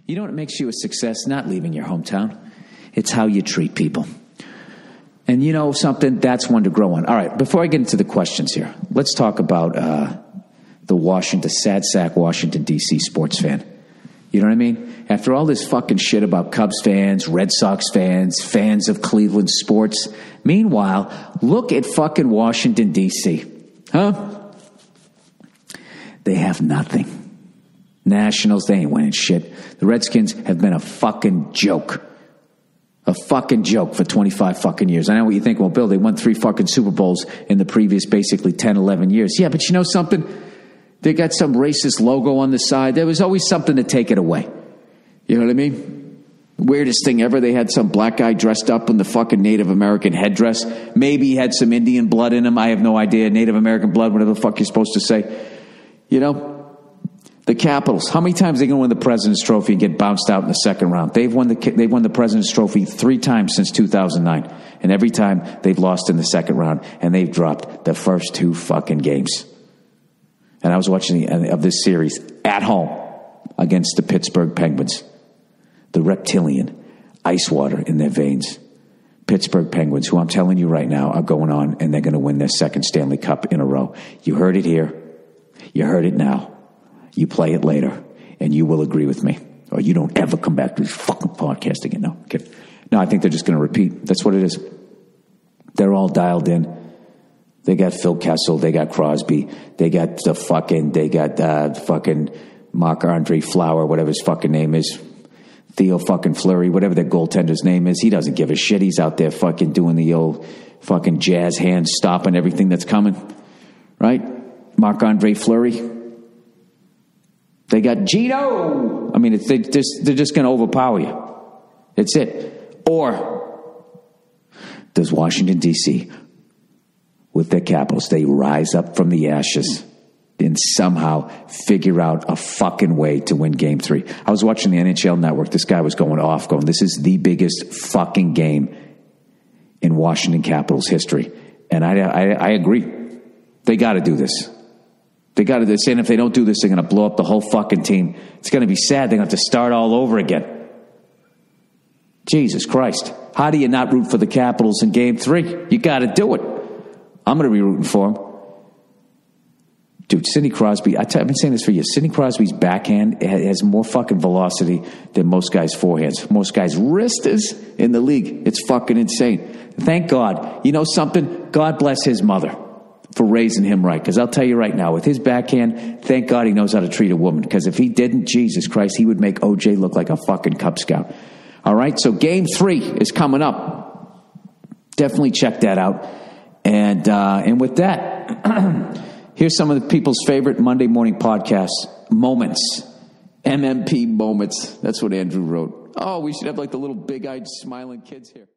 You know what makes you a success? Not leaving your hometown. It's how you treat people. And you know something? That's one to grow on. All right, before I get into the questions here, let's talk about the sad sack Washington, D.C. sports fan. You know what I mean? After all this fucking shit about Cubs fans, Red Sox fans, fans of Cleveland sports, meanwhile, look at fucking Washington, D.C. Huh? They have nothing. Nationals, they ain't winning shit. The Redskins have been a fucking joke. A fucking joke for 25 fucking years. I know what you think. Well, Bill, they won 3 fucking Super Bowls in the previous basically 10, 11 years. Yeah, but you know something? They got some racist logo on the side. There was always something to take it away. You know what I mean? Weirdest thing ever, they had some black guy dressed up in the fucking Native American headdress. Maybe he had some Indian blood in him. I have no idea. Native American blood, whatever the fuck you're supposed to say. You know? The Capitals. How many times are they going to win the President's Trophy and get bounced out in the second round? They've won the President's Trophy 3 times since 2009. And every time they've lost in the second round. And they've dropped the first 2 fucking games. And I was watching this series at home against the Pittsburgh Penguins. The reptilian ice water in their veins. Pittsburgh Penguins, who I'm telling you right now are going on and they're going to win their second Stanley Cup in a row. You heard it here. You heard it now. You play it later, and you will agree with me. Or you don't ever come back to this fucking podcast again. No, I'm kidding. No, I think they're just going to repeat. That's what it is. They're all dialed in. They got Phil Kessel. They got Crosby. They got fucking Marc-Andre Flower, whatever his fucking name is. Theo fucking Fleury, whatever their goaltender's name is. He doesn't give a shit. He's out there fucking doing the old fucking jazz hands, stopping everything that's coming. Right? Marc-Andre Fleury. They got Gino. I mean, they're just going to overpower you. That's it. Or does Washington, D.C., with their Capitals, they rise up from the ashes and somehow figure out a fucking way to win Game 3. I was watching the NHL Network. This guy was going, this is the biggest fucking game in Washington Capitals history. And I agree. They got to do this. They got to. They're saying if they don't do this, they're going to blow up the whole fucking team. It's going to be sad. They're going to have to start all over again. Jesus Christ. How do you not root for the Capitals in Game 3? You got to do it. I'm going to be rooting for them. Dude, Sidney Crosby, I've been saying this for years. Sidney Crosby's backhand has more fucking velocity than most guys' forehands. Most guys' wristers in the league. It's fucking insane. Thank God. You know something? God bless his mother for raising him right. Because I'll tell you right now, with his backhand, thank God he knows how to treat a woman. Because if he didn't, Jesus Christ, he would make OJ look like a fucking Cub Scout. All right, so Game 3 is coming up. Definitely check that out. And with that, here's some of the people's favorite Monday morning podcast moments. MMP moments. That's what Andrew wrote. Oh, we should have like the little big-eyed smiling kids here.